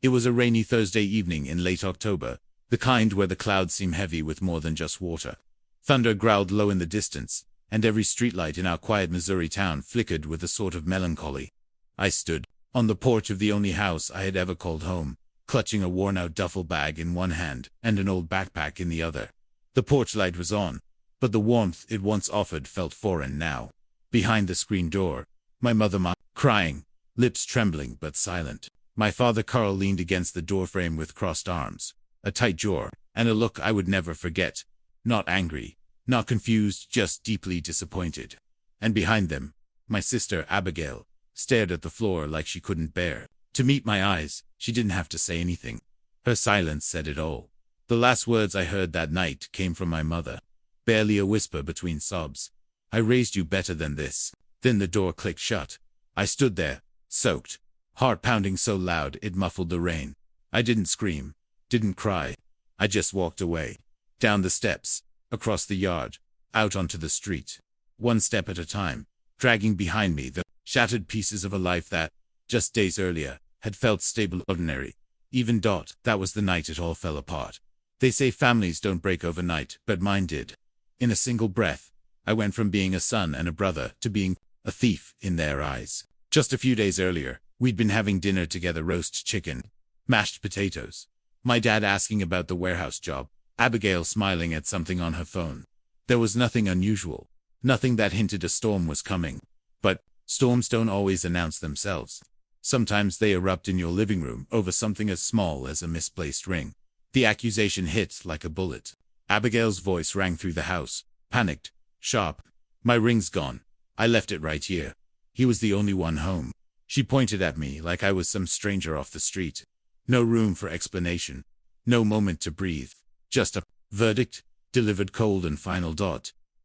It was a rainy Thursday evening in late October, the kind where the clouds seem heavy with more than just water. Thunder growled low in the distance, and every streetlight in our quiet Missouri town flickered with a sort of melancholy. I stood on the porch of the only house I had ever called home, clutching a worn-out duffel bag in one hand and an old backpack in the other. The porch light was on, but the warmth it once offered felt foreign now. Behind the screen door, my mother crying, lips trembling but silent. My father Carl leaned against the doorframe with crossed arms, a tight jaw, and a look I would never forget. Not angry, not confused, just deeply disappointed. And behind them, my sister Abigail stared at the floor like she couldn't bear to meet my eyes. She didn't have to say anything. Her silence said it all. The last words I heard that night came from my mother, barely a whisper between sobs. "I raised you better than this." Then the door clicked shut. I stood there, soaked, heart pounding so loud it muffled the rain. I didn't scream, didn't cry. I just walked away. Down the steps, across the yard, out onto the street. One step at a time, dragging behind me the shattered pieces of a life that, just days earlier, had felt stable, ordinary. Even that was the night it all fell apart. They say families don't break overnight, but mine did. In a single breath, I went from being a son and a brother to being a thief in their eyes. Just a few days earlier, we'd been having dinner together: roast chicken, mashed potatoes, my dad asking about the warehouse job, Abigail smiling at something on her phone. There was nothing unusual, nothing that hinted a storm was coming. But storms don't always announce themselves. Sometimes they erupt in your living room over something as small as a misplaced ring. The accusation hit like a bullet. Abigail's voice rang through the house, panicked, sharp. "My ring's gone. I left it right here." He was the only one home. She pointed at me like I was some stranger off the street. No room for explanation. No moment to breathe. Just a verdict, delivered cold and final.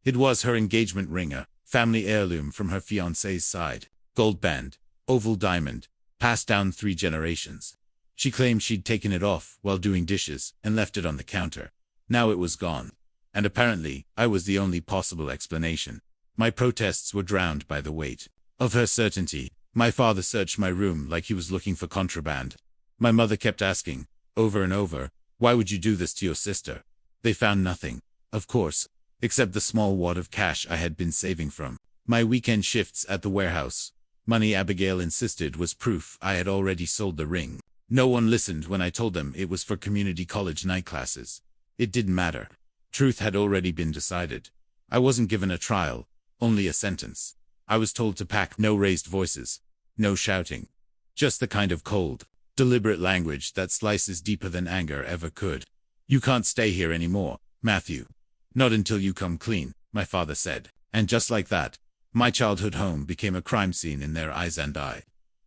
It was her engagement ring, a family heirloom from her fiancé's side. Gold band, oval diamond, passed down 3 generations. She claimed she'd taken it off while doing dishes and left it on the counter. Now it was gone. And apparently, I was the only possible explanation. My protests were drowned by the weight of her certainty. My father searched my room like he was looking for contraband. My mother kept asking, over and over, "Why would you do this to your sister?" They found nothing, of course, except the small wad of cash I had been saving from my weekend shifts at the warehouse. Money Abigail insisted was proof I had already sold the ring. No one listened when I told them it was for community college night classes. It didn't matter. Truth had already been decided. I wasn't given a trial, only a sentence. I was told to pack. No raised voices, no shouting. Just the kind of cold, deliberate language that slices deeper than anger ever could. "You can't stay here anymore, Matthew. Not until you come clean," my father said. And just like that, my childhood home became a crime scene in their eyes, and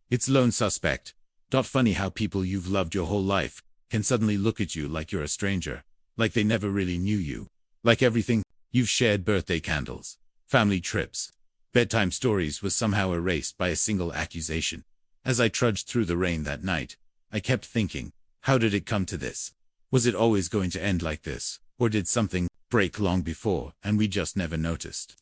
its lone suspect. Funny how people you've loved your whole life can suddenly look at you like you're a stranger, like they never really knew you. Like everything you've shared, birthday candles, family trips, bedtime stories, was somehow erased by a single accusation. As I trudged through the rain that night, I kept thinking, how did it come to this? Was it always going to end like this? Or did something break long before and we just never noticed?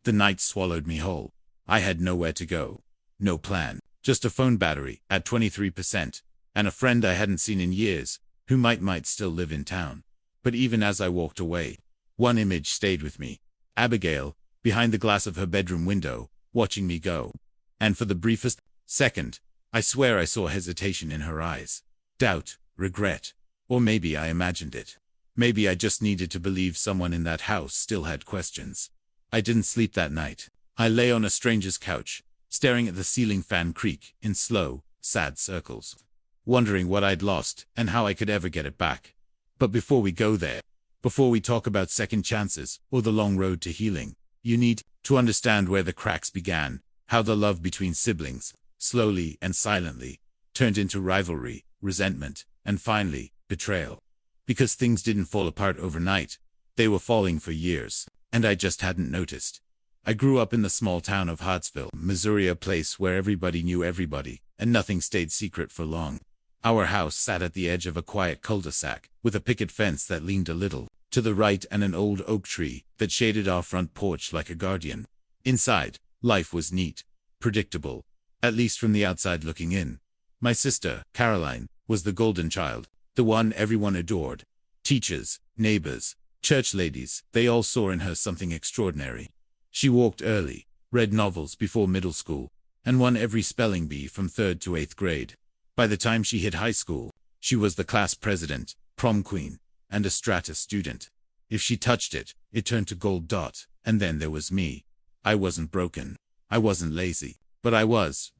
The night swallowed me whole. I had nowhere to go. No plan. Just a phone battery at 23%, and a friend I hadn't seen in years, who might still live in town. But even as I walked away, one image stayed with me. Abigail, behind the glass of her bedroom window, watching me go. And for the briefest second, I swear I saw hesitation in her eyes. Doubt, regret. Or maybe I imagined it. Maybe I just needed to believe someone in that house still had questions. I didn't sleep that night. I lay on a stranger's couch, staring at the ceiling fan creak in slow, sad circles, wondering what I'd lost and how I could ever get it back. But before we go there, before we talk about second chances or the long road to healing, you need to understand where the cracks began, how the love between siblings, slowly and silently, turned into rivalry, resentment, and finally, betrayal. Because things didn't fall apart overnight. They were falling for years, and I just hadn't noticed. I grew up in the small town of Hartsville, Missouri, a place where everybody knew everybody, and nothing stayed secret for long. Our house sat at the edge of a quiet cul-de-sac, with a picket fence that leaned a little to the right and an old oak tree that shaded our front porch like a guardian. Inside, life was neat, predictable, at least from the outside looking in. My sister, Caroline, was the golden child, the one everyone adored. Teachers, neighbors, church ladies, they all saw in her something extraordinary. She walked early, read novels before middle school, and won every spelling bee from 3rd to 8th grade. By the time she hit high school, she was the class president, prom queen, and a strata student. If she touched it, it turned to gold dot, and then there was me. I wasn't broken. I wasn't lazy, but I was,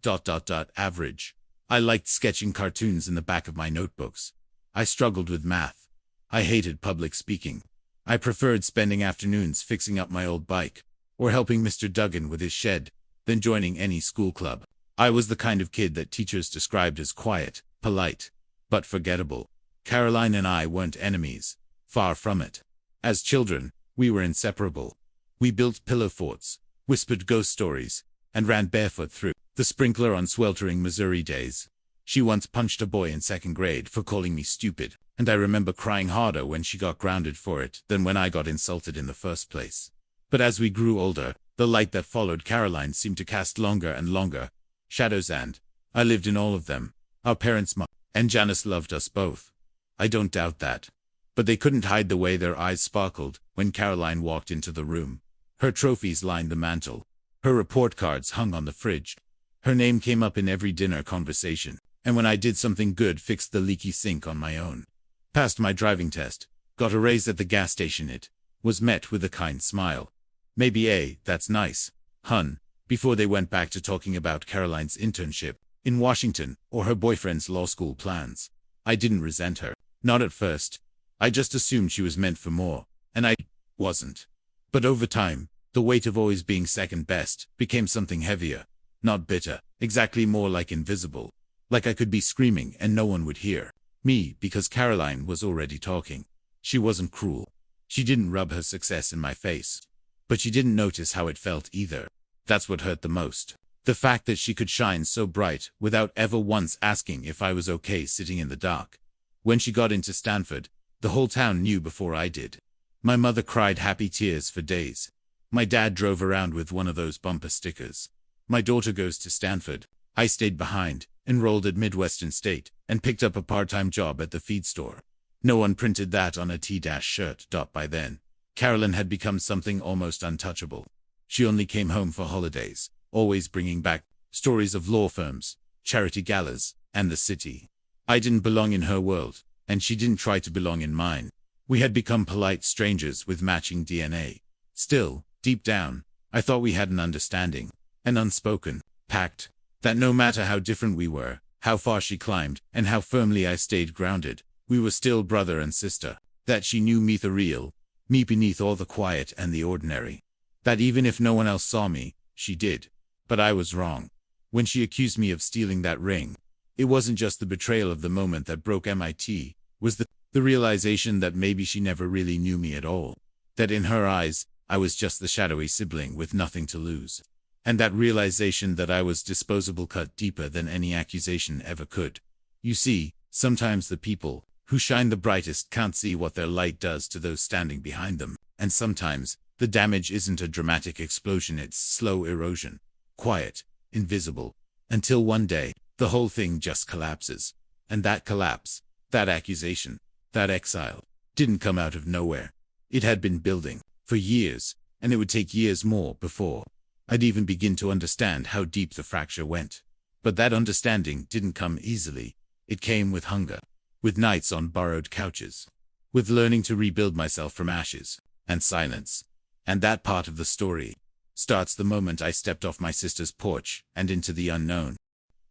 average. I liked sketching cartoons in the back of my notebooks. I struggled with math. I hated public speaking. I preferred spending afternoons fixing up my old bike, or helping Mr. Duggan with his shed, than joining any school club. I was the kind of kid that teachers described as quiet, polite, but forgettable. Caroline and I weren't enemies. Far from it. As children, we were inseparable. We built pillow forts, whispered ghost stories, and ran barefoot through the sprinkler on sweltering Missouri days. She once punched a boy in 2nd grade for calling me stupid, and I remember crying harder when she got grounded for it than when I got insulted in the first place. But as we grew older, the light that followed Caroline seemed to cast longer and longer shadows, and I lived in all of them. Our parents, Mom and Janice, loved us both. I don't doubt that. But they couldn't hide the way their eyes sparkled when Caroline walked into the room. Her trophies lined the mantel. Her report cards hung on the fridge. Her name came up in every dinner conversation, and when I did something good, fixed the leaky sink on my own, passed my driving test, got a raise at the gas station, it was met with a kind smile. Maybe that's nice, hun, before they went back to talking about Caroline's internship in Washington or her boyfriend's law school plans. I didn't resent her. Not at first. I just assumed she was meant for more, and I wasn't. But over time, the weight of always being second best became something heavier. Not bitter, exactly, more like invisible. Like I could be screaming and no one would hear me because Caroline was already talking. She wasn't cruel. She didn't rub her success in my face. But she didn't notice how it felt either. That's what hurt the most. The fact that she could shine so bright without ever once asking if I was okay sitting in the dark. When she got into Stanford, the whole town knew before I did. My mother cried happy tears for days. My dad drove around with one of those bumper stickers. My daughter goes to Stanford. I stayed behind, enrolled at Midwestern State, and picked up a part-time job at the feed store. No one printed that on a T-shirt. By then, Carolyn had become something almost untouchable. She only came home for holidays, always bringing back stories of law firms, charity galas, and the city. I didn't belong in her world, and she didn't try to belong in mine. We had become polite strangers with matching DNA. Still, deep down, I thought we had an understanding, an unspoken pact, that no matter how different we were, how far she climbed, and how firmly I stayed grounded, we were still brother and sister. That she knew me the real, me beneath all the quiet and the ordinary. That even if no one else saw me, she did. But I was wrong. When she accused me of stealing that ring, it wasn't just the betrayal of the moment that broke MIT, was the realization that maybe she never really knew me at all. That in her eyes, I was just the shadowy sibling with nothing to lose. And that realization that I was disposable cut deeper than any accusation ever could. You see, sometimes the people who shine the brightest can't see what their light does to those standing behind them, and sometimes the damage isn't a dramatic explosion, it's slow erosion. Quiet, invisible, until one day, the whole thing just collapses. And that collapse, that accusation, that exile, didn't come out of nowhere. It had been building for years, and it would take years more before I'd even begin to understand how deep the fracture went. But that understanding didn't come easily. It came with hunger, with nights on borrowed couches, with learning to rebuild myself from ashes, and silence. And that part of the story starts the moment I stepped off my sister's porch and into the unknown.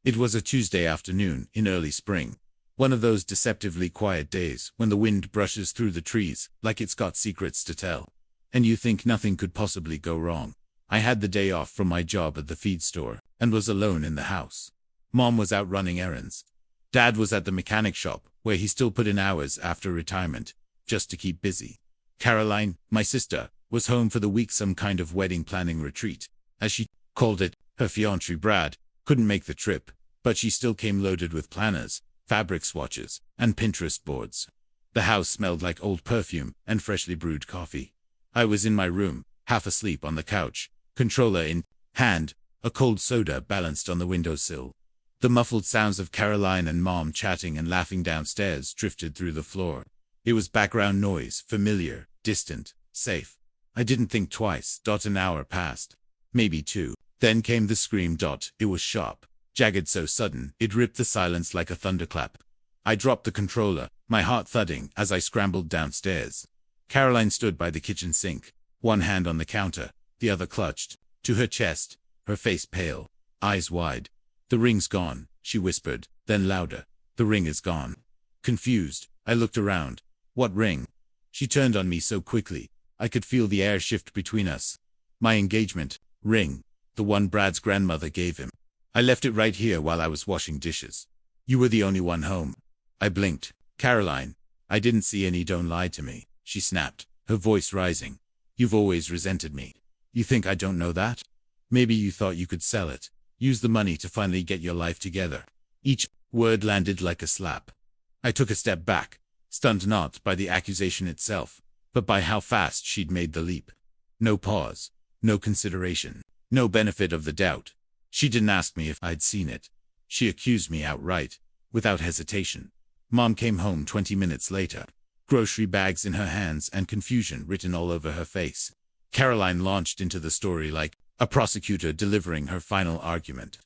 It was a Tuesday afternoon in early spring, one of those deceptively quiet days when the wind brushes through the trees like it's got secrets to tell, and you think nothing could possibly go wrong. I had the day off from my job at the feed store and was alone in the house. Mom was out running errands. Dad was at the mechanic shop, where he still put in hours after retirement, just to keep busy. Caroline, my sister, was home for the week, some kind of wedding planning retreat, as she called it. Her fiancé Brad couldn't make the trip, but she still came loaded with planners, fabric swatches, and Pinterest boards. The house smelled like old perfume and freshly brewed coffee. I was in my room, half asleep on the couch, controller in hand, a cold soda balanced on the windowsill. The muffled sounds of Caroline and Mom chatting and laughing downstairs drifted through the floor. It was background noise, familiar, distant, safe. I didn't think twice. An hour passed. Maybe two. Then came the scream. It was sharp, jagged, so sudden, it ripped the silence like a thunderclap. I dropped the controller, my heart thudding as I scrambled downstairs. Caroline stood by the kitchen sink, one hand on the counter, the other clutched to her chest, her face pale, eyes wide. "The ring's gone," she whispered, then louder. "The ring is gone." Confused, I looked around. "What ring?" She turned on me so quickly, I could feel the air shift between us. "My engagement ring, the one Brad's grandmother gave him. I left it right here while I was washing dishes. You were the only one home." I blinked. "Caroline, I didn't see any. Don't lie to me," she snapped, her voice rising. "You've always resented me. You think I don't know that? Maybe you thought you could sell it, use the money to finally get your life together." Each word landed like a slap. I took a step back, stunned not by the accusation itself, but by how fast she'd made the leap. No pause, no consideration, no benefit of the doubt. She didn't ask me if I'd seen it. She accused me outright, without hesitation. Mom came home 20 minutes later, grocery bags in her hands and confusion written all over her face. Caroline launched into the story like a prosecutor delivering her final argument.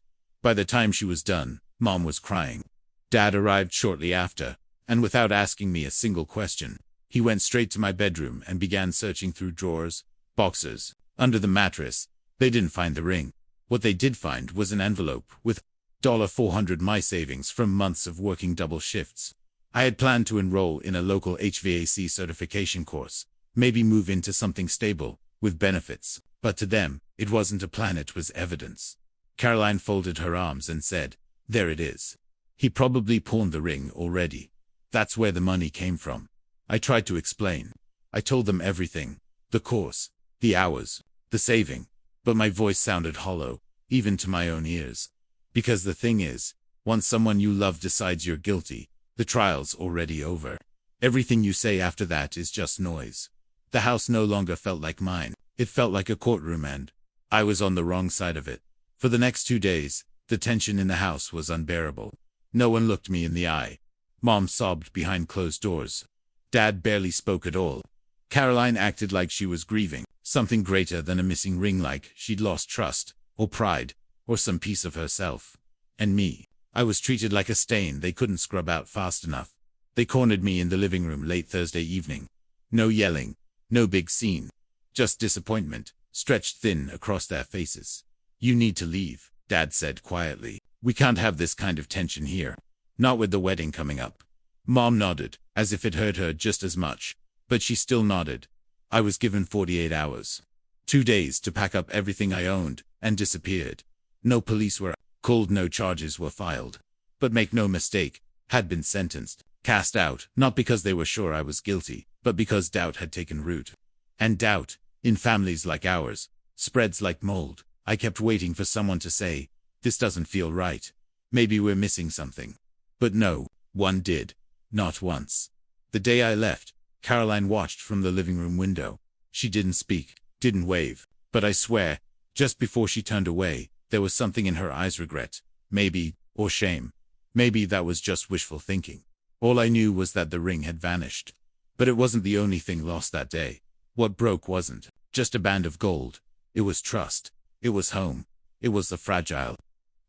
By the time she was done, Mom was crying. Dad arrived shortly after, and without asking me a single question, he went straight to my bedroom and began searching through drawers, boxes, under the mattress. They didn't find the ring. What they did find was an envelope with $400, my savings from months of working double shifts. I had planned to enroll in a local HVAC certification course, maybe move into something stable, with benefits, but to them, it wasn't a plan, it was evidence. Caroline folded her arms and said, "There it is. He probably pawned the ring already. That's where the money came from." I tried to explain. I told them everything, the course, the hours, the saving, but my voice sounded hollow, even to my own ears. Because the thing is, once someone you love decides you're guilty, the trial's already over. Everything you say after that is just noise. The house no longer felt like mine. It felt like a courtroom, and I was on the wrong side of it. For the next 2 days, the tension in the house was unbearable. No one looked me in the eye. Mom sobbed behind closed doors. Dad barely spoke at all. Caroline acted like she was grieving something greater than a missing ring, like she'd lost trust, or pride, or some piece of herself. And me, I was treated like a stain they couldn't scrub out fast enough. They cornered me in the living room late Thursday evening. No yelling, no big scene, just disappointment, stretched thin across their faces. "You need to leave," Dad said quietly. "We can't have this kind of tension here. Not with the wedding coming up." Mom nodded, as if it hurt her just as much, but she still nodded. I was given 48 hours. 2 days to pack up everything I owned, and disappeared. No police were called, no charges were filed. But make no mistake, had been sentenced, cast out, not because they were sure I was guilty, but because doubt had taken root. And doubt, in families like ours, spreads like mold. I kept waiting for someone to say, "This doesn't feel right. Maybe we're missing something." But no one did. Not once. The day I left, Caroline watched from the living room window. She didn't speak, didn't wave, but I swear, just before she turned away, there was something in her eyes, regret, maybe, or shame. Maybe that was just wishful thinking. All I knew was that the ring had vanished. But it wasn't the only thing lost that day. What broke wasn't just a band of gold. It was trust. It was home. It was the fragile,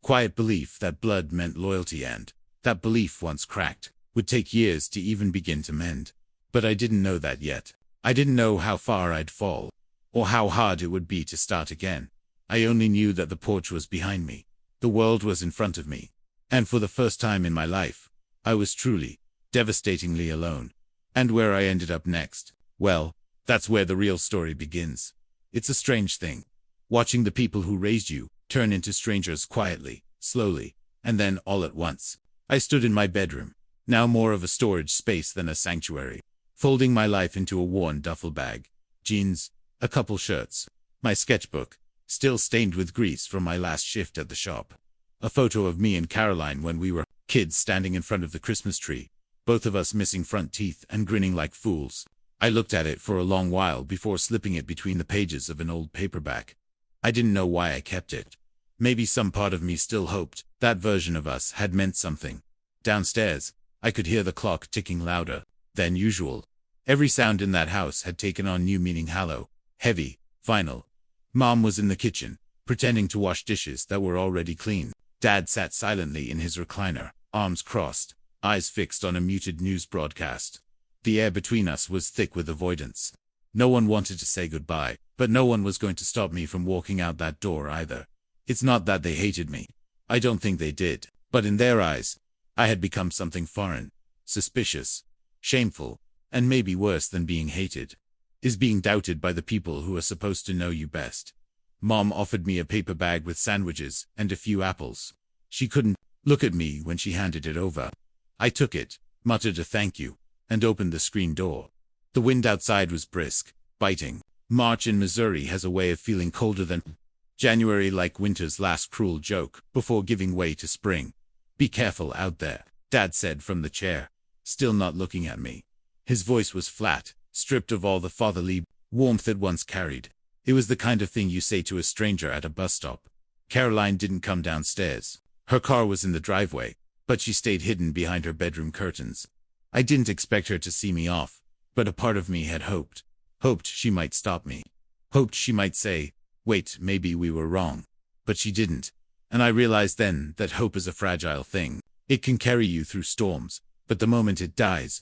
quiet belief that blood meant loyalty, and that belief, once cracked, would take years to even begin to mend. But I didn't know that yet. I didn't know how far I'd fall, or how hard it would be to start again. I only knew that the porch was behind me. The world was in front of me. And for the first time in my life, I was truly, devastatingly alone. And where I ended up next, well, that's where the real story begins. It's a strange thing, watching the people who raised you turn into strangers quietly, slowly, and then all at once. I stood in my bedroom, now more of a storage space than a sanctuary, folding my life into a worn duffel bag, jeans, a couple shirts, my sketchbook, still stained with grease from my last shift at the shop, a photo of me and Caroline when we were kids standing in front of the Christmas tree, both of us missing front teeth and grinning like fools. I looked at it for a long while before slipping it between the pages of an old paperback. I didn't know why I kept it. Maybe some part of me still hoped that version of us had meant something. Downstairs, I could hear the clock ticking louder than usual. Every sound in that house had taken on new meaning, hollow, heavy, final. Mom was in the kitchen, pretending to wash dishes that were already clean. Dad sat silently in his recliner, arms crossed, eyes fixed on a muted news broadcast. The air between us was thick with avoidance. No one wanted to say goodbye, but no one was going to stop me from walking out that door either. It's not that they hated me. I don't think they did. But in their eyes, I had become something foreign, suspicious, shameful, and maybe worse than being hated, is being doubted by the people who are supposed to know you best. Mom offered me a paper bag with sandwiches and a few apples. She couldn't look at me when she handed it over. I took it, muttered a thank you, and opened the screen door. The wind outside was brisk, biting. March in Missouri has a way of feeling colder than January, like winter's last cruel joke, before giving way to spring. Be careful out there, Dad said from the chair, still not looking at me. His voice was flat, stripped of all the fatherly warmth it once carried. It was the kind of thing you say to a stranger at a bus stop. Caroline didn't come downstairs. Her car was in the driveway, but she stayed hidden behind her bedroom curtains. I didn't expect her to see me off, but a part of me had hoped she might stop me. Hoped she might say, wait, maybe we were wrong. But she didn't. And I realized then that hope is a fragile thing. It can carry you through storms, but the moment it dies,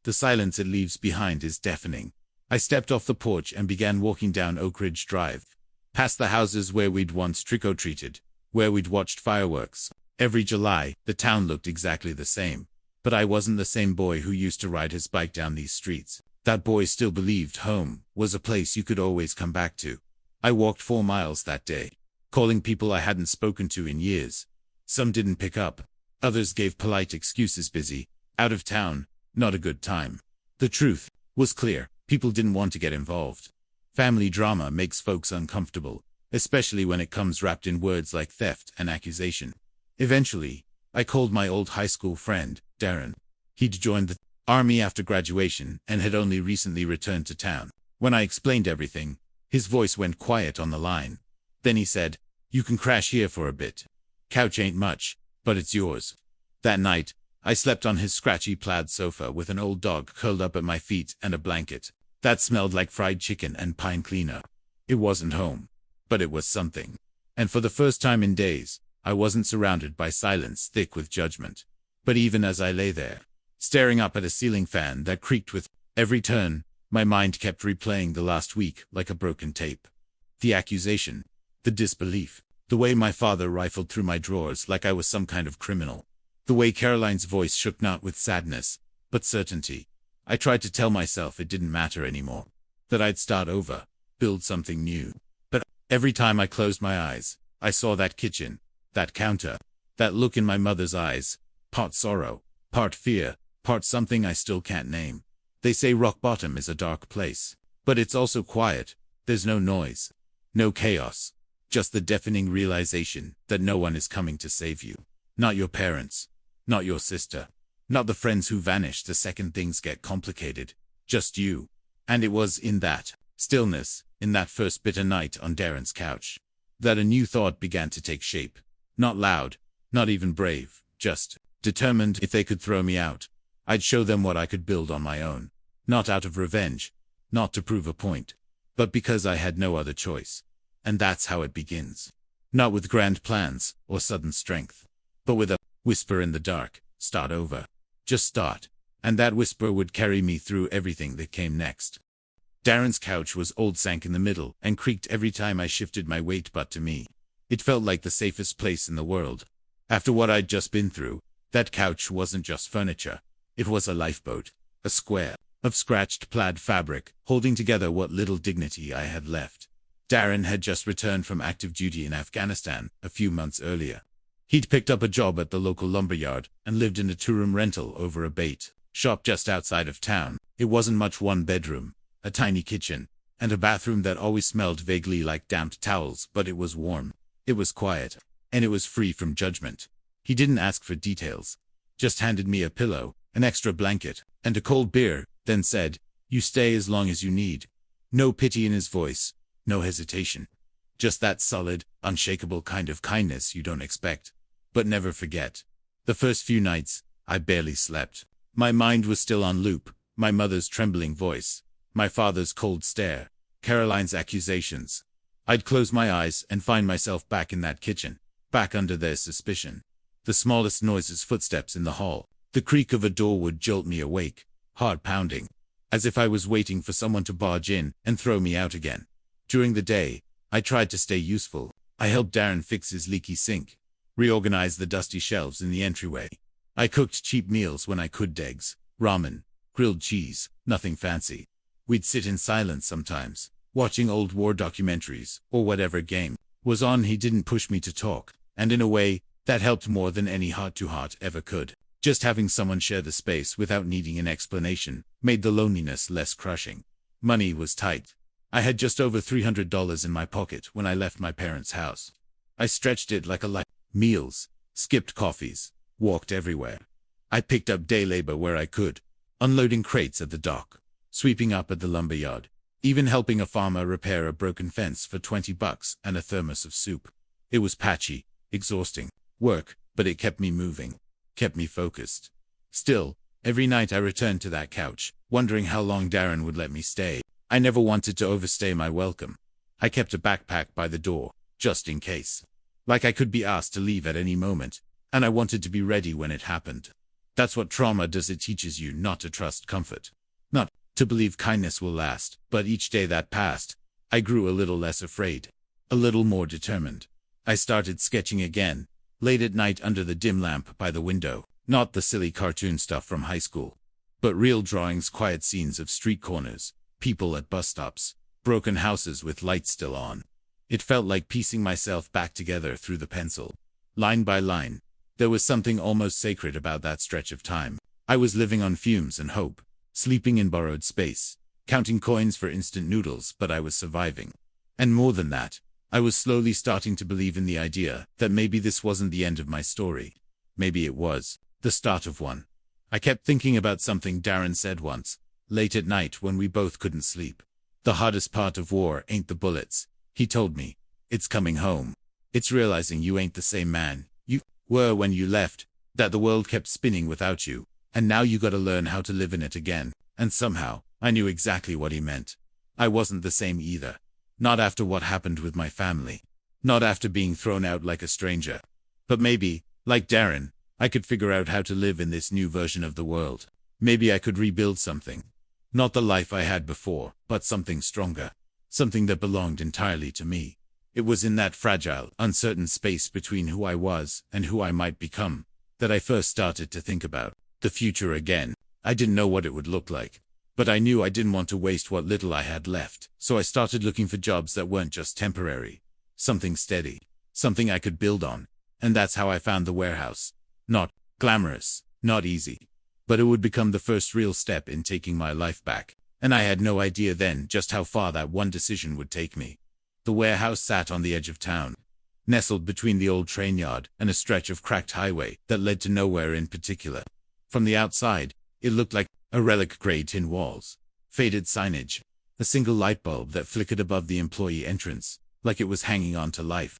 the silence it leaves behind is deafening. I stepped off the porch and began walking down Oak Ridge Drive, past the houses where we'd once trick-or-treated, where we'd watched fireworks. Every July, the town looked exactly the same. But I wasn't the same boy who used to ride his bike down these streets. That boy still believed home was a place you could always come back to. I walked 4 miles that day, calling people I hadn't spoken to in years. Some didn't pick up. Others gave polite excuses: busy, out of town, not a good time. The truth was clear. People didn't want to get involved. Family drama makes folks uncomfortable, especially when it comes wrapped in words like theft and accusation. Eventually, I called my old high school friend, Darren. He'd joined the Army after graduation and had only recently returned to town. When I explained everything, his voice went quiet on the line. Then he said, "You can crash here for a bit. Couch ain't much, but it's yours." That night, I slept on his scratchy plaid sofa with an old dog curled up at my feet and a blanket that smelled like fried chicken and pine cleaner. It wasn't home, but it was something. And for the first time in days, I wasn't surrounded by silence thick with judgment. But even as I lay there, staring up at a ceiling fan that creaked with every turn, my mind kept replaying the last week like a broken tape. The accusation, the disbelief, the way my father rifled through my drawers like I was some kind of criminal. The way Caroline's voice shook not with sadness, but certainty. I tried to tell myself it didn't matter anymore, that I'd start over, build something new. But every time I closed my eyes, I saw that kitchen, that counter, that look in my mother's eyes, part sorrow, part fear, part something I still can't name. They say rock bottom is a dark place, but it's also quiet. There's no noise, no chaos, just the deafening realization that no one is coming to save you. Not your parents, not your sister, not the friends who vanish the second things get complicated, just you. And it was in that stillness, in that first bitter night on Darren's couch, that a new thought began to take shape. Not loud, not even brave, just determined. If they could throw me out, I'd show them what I could build on my own. Not out of revenge, not to prove a point, but because I had no other choice. And that's how it begins. Not with grand plans or sudden strength, but with a whisper in the dark: start over. Just start. And that whisper would carry me through everything that came next. Darren's couch was old, sank in the middle, and creaked every time I shifted my weight, but to me, it felt like the safest place in the world. After what I'd just been through, that couch wasn't just furniture. It was a lifeboat, a square of scratched plaid fabric, holding together what little dignity I had left. Darren had just returned from active duty in Afghanistan a few months earlier. He'd picked up a job at the local lumberyard and lived in a two-room rental over a bait shop just outside of town. It wasn't much: 1 bedroom, a tiny kitchen, and a bathroom that always smelled vaguely like damp towels, but it was warm. It was quiet, and it was free from judgment. He didn't ask for details, just handed me a pillow, an extra blanket, and a cold beer, then said, "You stay as long as you need." No pity in his voice, no hesitation. Just that solid, unshakable kind of kindness you don't expect, but never forget. The first few nights, I barely slept. My mind was still on loop, my mother's trembling voice, my father's cold stare, Caroline's accusations. I'd close my eyes and find myself back in that kitchen, back under their suspicion. The smallest noises, footsteps in the hall, the creak of a door would jolt me awake, heart pounding, as if I was waiting for someone to barge in and throw me out again. During the day, I tried to stay useful. I helped Darren fix his leaky sink, reorganize the dusty shelves in the entryway. I cooked cheap meals when I could, eggs, ramen, grilled cheese, nothing fancy. We'd sit in silence sometimes, watching old war documentaries, or whatever game was on. He didn't push me to talk, and in a way, that helped more than any heart-to-heart ever could. Just having someone share the space without needing an explanation made the loneliness less crushing. Money was tight. I had just over $300 in my pocket when I left my parents' house. I stretched it like a life. Meals, skipped coffees, walked everywhere. I picked up day labor where I could, unloading crates at the dock, sweeping up at the lumberyard, even helping a farmer repair a broken fence for $20 and a thermos of soup. It was patchy, exhausting work, but it kept me moving, kept me focused. Still, every night I returned to that couch, wondering how long Darren would let me stay. I never wanted to overstay my welcome. I kept a backpack by the door, just in case. Like I could be asked to leave at any moment, and I wanted to be ready when it happened. That's what trauma does. It teaches you not to trust comfort, not to believe kindness will last. But each day that passed, I grew a little less afraid, a little more determined. I started sketching again, late at night under the dim lamp by the window, not the silly cartoon stuff from high school, but real drawings, quiet scenes of street corners, people at bus stops, broken houses with lights still on. It felt like piecing myself back together through the pencil, line by line. There was something almost sacred about that stretch of time. I was living on fumes and hope, sleeping in borrowed space, counting coins for instant noodles, but I was surviving. And more than that, I was slowly starting to believe in the idea that maybe this wasn't the end of my story. Maybe it was the start of one. I kept thinking about something Darren said once, late at night when we both couldn't sleep. The hardest part of war ain't the bullets, he told me. It's coming home. It's realizing you ain't the same man you were when you left, that the world kept spinning without you, and now you gotta learn how to live in it again. And somehow, I knew exactly what he meant. I wasn't the same either. Not after what happened with my family. Not after being thrown out like a stranger. But maybe, like Darren, I could figure out how to live in this new version of the world. Maybe I could rebuild something. Not the life I had before, but something stronger. Something that belonged entirely to me. It was in that fragile, uncertain space between who I was and who I might become that I first started to think about the future again. I didn't know what it would look like, but I knew I didn't want to waste what little I had left. So I started looking for jobs that weren't just temporary. Something steady. Something I could build on. And that's how I found the warehouse. Not glamorous, not easy, but it would become the first real step in taking my life back. And I had no idea then just how far that one decision would take me. The warehouse sat on the edge of town, nestled between the old train yard and a stretch of cracked highway that led to nowhere in particular. From the outside, it looked like a relic: gray tin walls, faded signage, a single light bulb that flickered above the employee entrance, like it was hanging on to life.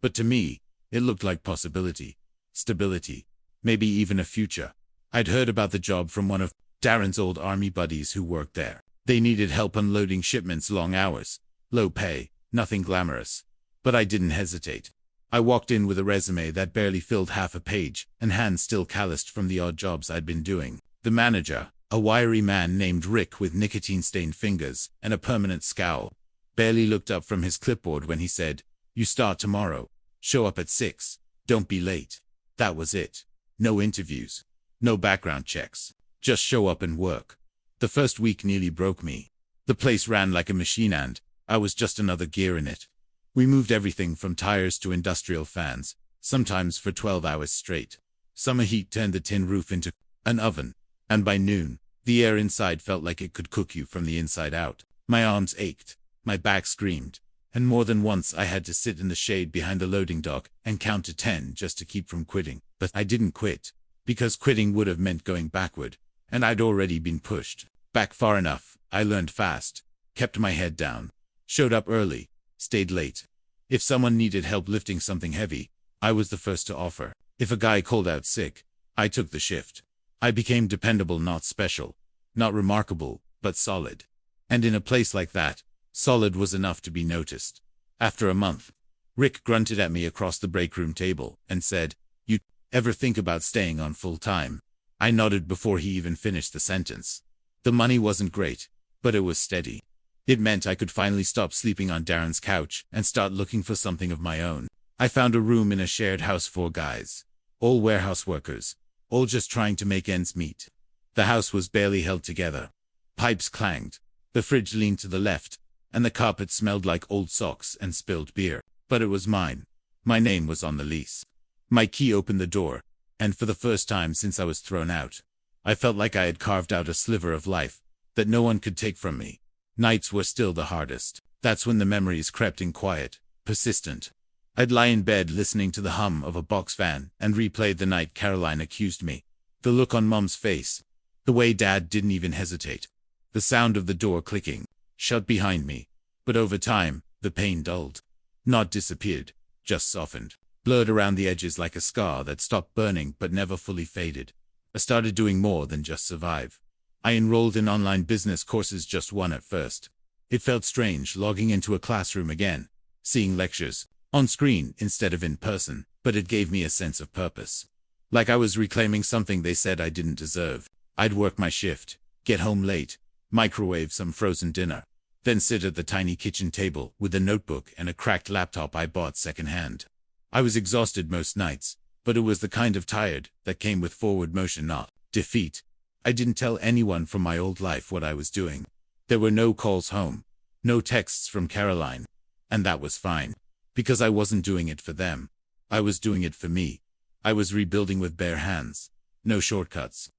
But to me, it looked like possibility, stability, maybe even a future. I'd heard about the job from one of Darren's old army buddies who worked there. They needed help unloading shipments, long hours, low pay, nothing glamorous. But I didn't hesitate. I walked in with a resume that barely filled half a page, and hands still calloused from the odd jobs I'd been doing. The manager, a wiry man named Rick with nicotine-stained fingers and a permanent scowl, barely looked up from his clipboard when he said, "You start tomorrow. Show up at 6. Don't be late." That was it. No interviews. No background checks. Just show up and work. The first week nearly broke me. The place ran like a machine and I was just another gear in it. We moved everything from tires to industrial fans, sometimes for 12 hours straight. Summer heat turned the tin roof into an oven, and by noon, the air inside felt like it could cook you from the inside out. My arms ached, my back screamed, and more than once I had to sit in the shade behind the loading dock and count to 10 just to keep from quitting. But I didn't quit, because quitting would have meant going backward, and I'd already been pushed back far enough. I learned fast, kept my head down, showed up early, stayed late. If someone needed help lifting something heavy, I was the first to offer. If a guy called out sick, I took the shift. I became dependable, not special, not remarkable, but solid. And in a place like that, solid was enough to be noticed. After a month, Rick grunted at me across the break room table and said, "You ever think about staying on full time?" I nodded before he even finished the sentence. The money wasn't great, but it was steady. It meant I could finally stop sleeping on Darren's couch and start looking for something of my own. I found a room in a shared house for guys, all warehouse workers, all just trying to make ends meet. The house was barely held together. Pipes clanged, the fridge leaned to the left, and the carpet smelled like old socks and spilled beer. But it was mine. My name was on the lease. My key opened the door, and for the first time since I was thrown out, I felt like I had carved out a sliver of life that no one could take from me. Nights were still the hardest. That's when the memories crept in quiet, persistent. I'd lie in bed listening to the hum of a box van and replay the night Caroline accused me. The look on Mom's face. The way Dad didn't even hesitate. The sound of the door clicking, shut behind me. But over time, the pain dulled. Not disappeared, just softened. Blurred around the edges like a scar that stopped burning but never fully faded. I started doing more than just survive. I enrolled in online business courses, just one at first. It felt strange logging into a classroom again, seeing lectures on screen instead of in person, but it gave me a sense of purpose. Like I was reclaiming something they said I didn't deserve. I'd work my shift, get home late, microwave some frozen dinner, then sit at the tiny kitchen table with a notebook and a cracked laptop I bought secondhand. I was exhausted most nights, but it was the kind of tired that came with forward motion, not defeat. I didn't tell anyone from my old life what I was doing. There were no calls home, no texts from Caroline, and that was fine, because I wasn't doing it for them. I was doing it for me. I was rebuilding with bare hands. No shortcuts.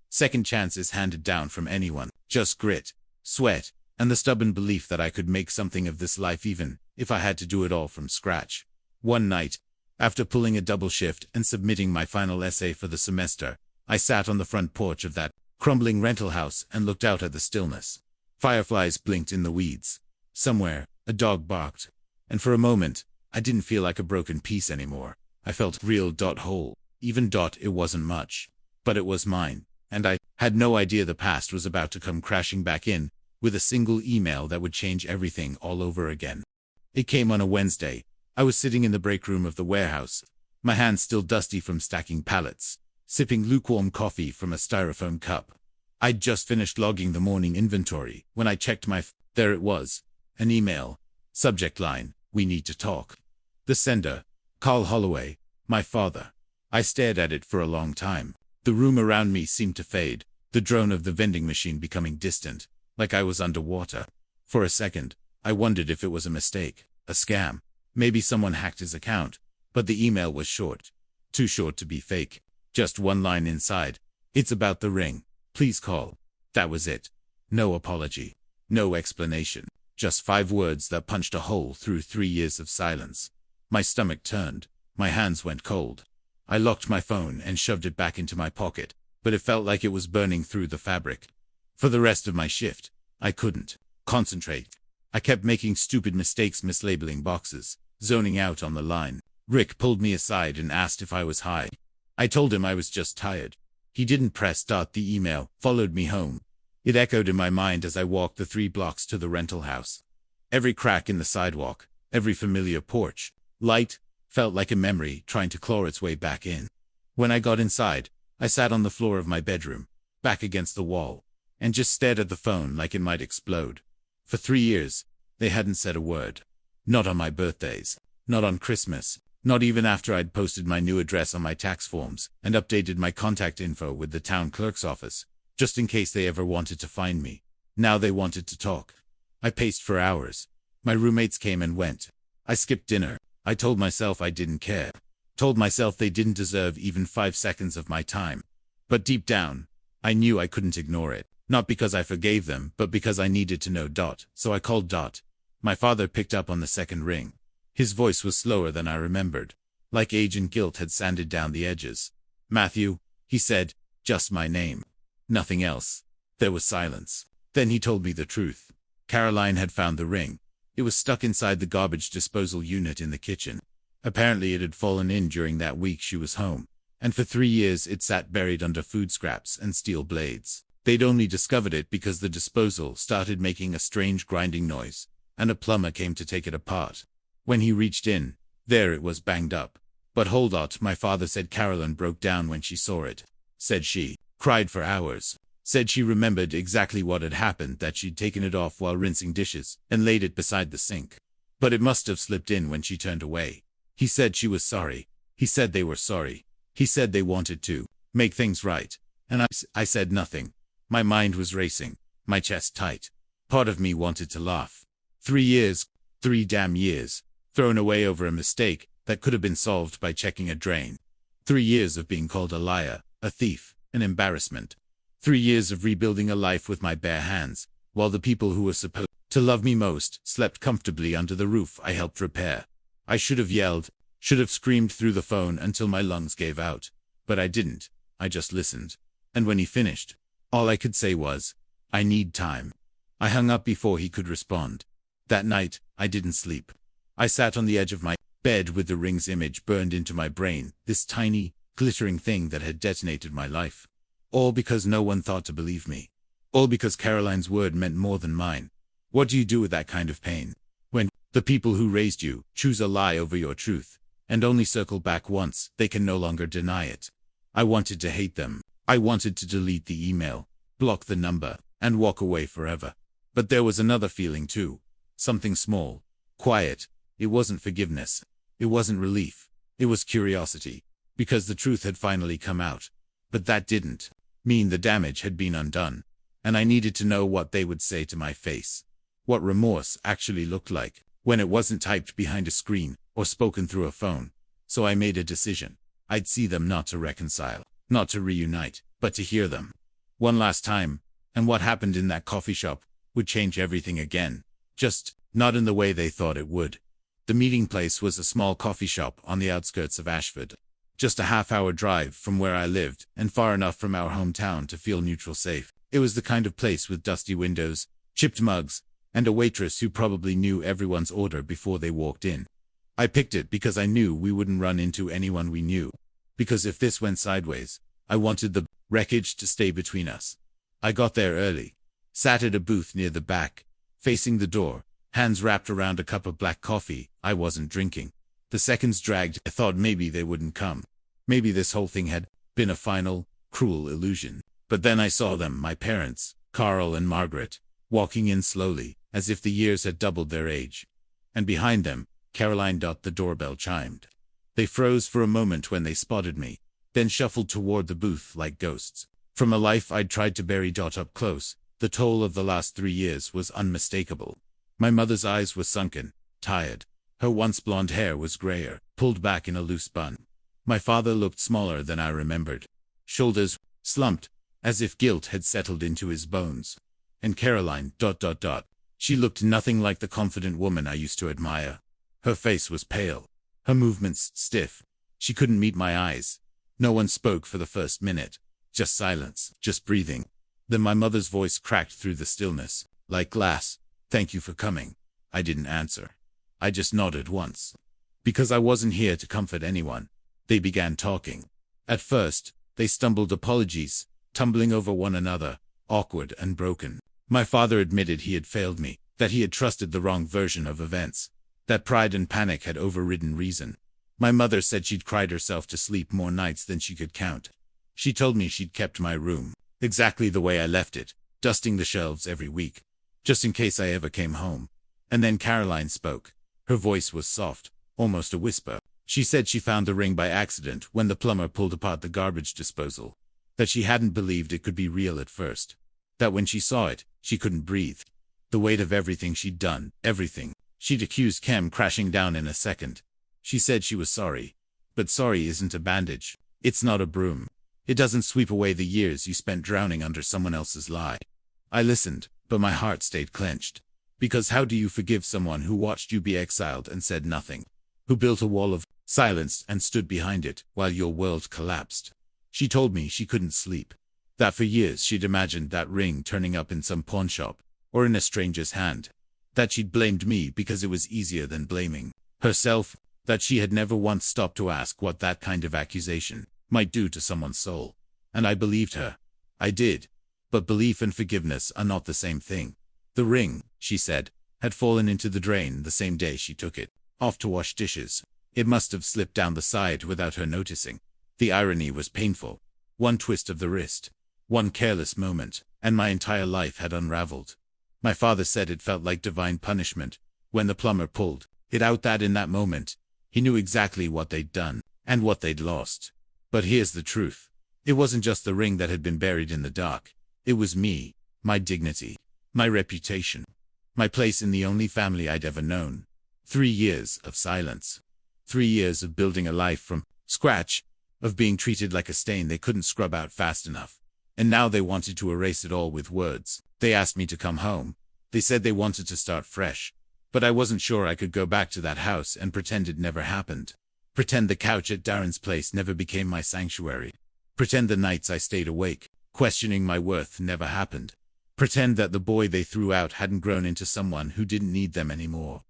Second chances handed down from anyone. Just grit, sweat, and the stubborn belief that I could make something of this life even if I had to do it all from scratch. One night, after pulling a double shift and submitting my final essay for the semester, I sat on the front porch of that crumbling rental house and looked out at the stillness. Fireflies blinked in the weeds. Somewhere, a dog barked. And for a moment, I didn't feel like a broken piece anymore. I felt real, whole. Even it wasn't much. But it was mine. And I had no idea the past was about to come crashing back in with a single email that would change everything all over again. It came on a Wednesday. I was sitting in the break room of the warehouse, my hands still dusty from stacking pallets, sipping lukewarm coffee from a styrofoam cup. I'd just finished logging the morning inventory when I checked there it was, an email. Subject line, "We need to talk." The sender, Carl Holloway, my father. I stared at it for a long time. The room around me seemed to fade, the drone of the vending machine becoming distant, like I was underwater. For a second, I wondered if it was a mistake, a scam. Maybe someone hacked his account, but the email was short. Too short to be fake. Just one line inside. "It's about the ring. Please call." That was it. No apology. No explanation. Just 5 words that punched a hole through 3 years of silence. My stomach turned. My hands went cold. I locked my phone and shoved it back into my pocket, but it felt like it was burning through the fabric. For the rest of my shift, I couldn't concentrate. I kept making stupid mistakes, mislabeling boxes, zoning out on the line. Rick pulled me aside and asked if I was high. I told him I was just tired. He didn't press. The email followed me home. It echoed in my mind as I walked the 3 blocks to the rental house. Every crack in the sidewalk, every familiar porch light, felt like a memory trying to claw its way back in. When I got inside, I sat on the floor of my bedroom, back against the wall, and just stared at the phone like it might explode. For 3 years, they hadn't said a word. Not on my birthdays, not on Christmas, not even after I'd posted my new address on my tax forms and updated my contact info with the town clerk's office, just in case they ever wanted to find me. Now they wanted to talk. I paced for hours. My roommates came and went. I skipped dinner. I told myself I didn't care. Told myself they didn't deserve even 5 seconds of my time. But deep down, I knew I couldn't ignore it. Not because I forgave them, but because I needed to know. So I called. My father picked up on the second ring. His voice was slower than I remembered. Like age and guilt had sanded down the edges. "Matthew," he said, "just my name. Nothing else." There was silence. Then he told me the truth. Caroline had found the ring. It was stuck inside the garbage disposal unit in the kitchen. Apparently it had fallen in during that week she was home, and for 3 years it sat buried under food scraps and steel blades. They'd only discovered it because the disposal started making a strange grinding noise, and a plumber came to take it apart. When he reached in, there it was banged up. But hold on, my father said Carolyn broke down when she saw it. Said she cried for hours. Said she remembered exactly what had happened, that she'd taken it off while rinsing dishes and laid it beside the sink. But it must have slipped in when she turned away. He said she was sorry. He said they were sorry. He said they wanted to make things right. And I said nothing. My mind was racing, my chest tight. Part of me wanted to laugh. 3 years, 3 damn years, thrown away over a mistake that could have been solved by checking a drain. 3 years of being called a liar, a thief, an embarrassment. 3 years of rebuilding a life with my bare hands, while the people who were supposed to love me most slept comfortably under the roof I helped repair. I should have yelled, should have screamed through the phone until my lungs gave out. But I didn't. I just listened. And when he finished, all I could say was, I need time. I hung up before he could respond. That night, I didn't sleep. I sat on the edge of my bed with the ring's image burned into my brain, this tiny, glittering thing that had detonated my life. All because no one thought to believe me. All because Caroline's word meant more than mine. What do you do with that kind of pain? When the people who raised you choose a lie over your truth, and only circle back once, they can no longer deny it. I wanted to hate them. I wanted to delete the email, block the number, and walk away forever. But there was another feeling too. Something small, quiet. It wasn't forgiveness. It wasn't relief. It was curiosity. Because the truth had finally come out. But that didn't mean the damage had been undone. And I needed to know what they would say to my face. What remorse actually looked like, when it wasn't typed behind a screen, or spoken through a phone. So I made a decision. I'd see them, not to reconcile, not to reunite, but to hear them. One last time, and what happened in that coffee shop would change everything again. Just not in the way they thought it would. The meeting place was a small coffee shop on the outskirts of Ashford. Just a half-hour drive from where I lived, and far enough from our hometown to feel neutral safe. It was the kind of place with dusty windows, chipped mugs, and a waitress who probably knew everyone's order before they walked in. I picked it because I knew we wouldn't run into anyone we knew. Because if this went sideways, I wanted the wreckage to stay between us. I got there early, sat at a booth near the back, facing the door, hands wrapped around a cup of black coffee I wasn't drinking. The seconds dragged. I thought maybe they wouldn't come. Maybe this whole thing had been a final, cruel illusion. But then I saw them, my parents, Carl and Margaret, walking in slowly, as if the years had doubled their age. And behind them, Caroline. The doorbell chimed. They froze for a moment when they spotted me, then shuffled toward the booth like ghosts. From a life I'd tried to bury. Up close, the toll of the last 3 years was unmistakable. My mother's eyes were sunken, tired. Her once blonde hair was grayer, pulled back in a loose bun. My father looked smaller than I remembered. Shoulders slumped, as if guilt had settled into his bones. And Caroline. She looked nothing like the confident woman I used to admire. Her face was pale, her movements stiff. She couldn't meet my eyes. No one spoke for the first minute. Just silence, just breathing. Then my mother's voice cracked through the stillness, like glass. Thank you for coming. I didn't answer. I just nodded once. Because I wasn't here to comfort anyone. They began talking. At first, they stumbled apologies, tumbling over one another, awkward and broken. My father admitted he had failed me, that he had trusted the wrong version of events, that pride and panic had overridden reason. My mother said she'd cried herself to sleep more nights than she could count. She told me she'd kept my room exactly the way I left it, dusting the shelves every week, just in case I ever came home. And then Caroline spoke. Her voice was soft, almost a whisper. She said she found the ring by accident when the plumber pulled apart the garbage disposal, that she hadn't believed it could be real at first, that when she saw it, she couldn't breathe. The weight of everything she'd done, everything. She'd accused Cam crashing down in a second. She said she was sorry. But sorry isn't a bandage. It's not a broom. It doesn't sweep away the years you spent drowning under someone else's lie. I listened, but my heart stayed clenched. Because how do you forgive someone who watched you be exiled and said nothing? Who built a wall of silence and stood behind it while your world collapsed? She told me she couldn't sleep. That for years she'd imagined that ring turning up in some pawn shop, or in a stranger's hand. That she'd blamed me because it was easier than blaming herself, that she had never once stopped to ask what that kind of accusation might do to someone's soul. And I believed her. I did. But belief and forgiveness are not the same thing. The ring, she said, had fallen into the drain the same day she took it off to wash dishes. It must have slipped down the side without her noticing. The irony was painful. One twist of the wrist, one careless moment, and my entire life had unraveled. My father said it felt like divine punishment when the plumber pulled it out, that in that moment, he knew exactly what they'd done and what they'd lost. But here's the truth. It wasn't just the ring that had been buried in the dark. It was me, my dignity, my reputation, my place in the only family I'd ever known. 3 years of silence. 3 years of building a life from scratch, of being treated like a stain they couldn't scrub out fast enough. And now they wanted to erase it all with words. They asked me to come home. They said they wanted to start fresh. But I wasn't sure I could go back to that house and pretend it never happened. Pretend the couch at Darren's place never became my sanctuary. Pretend the nights I stayed awake, questioning my worth, never happened. Pretend that the boy they threw out hadn't grown into someone who didn't need them anymore.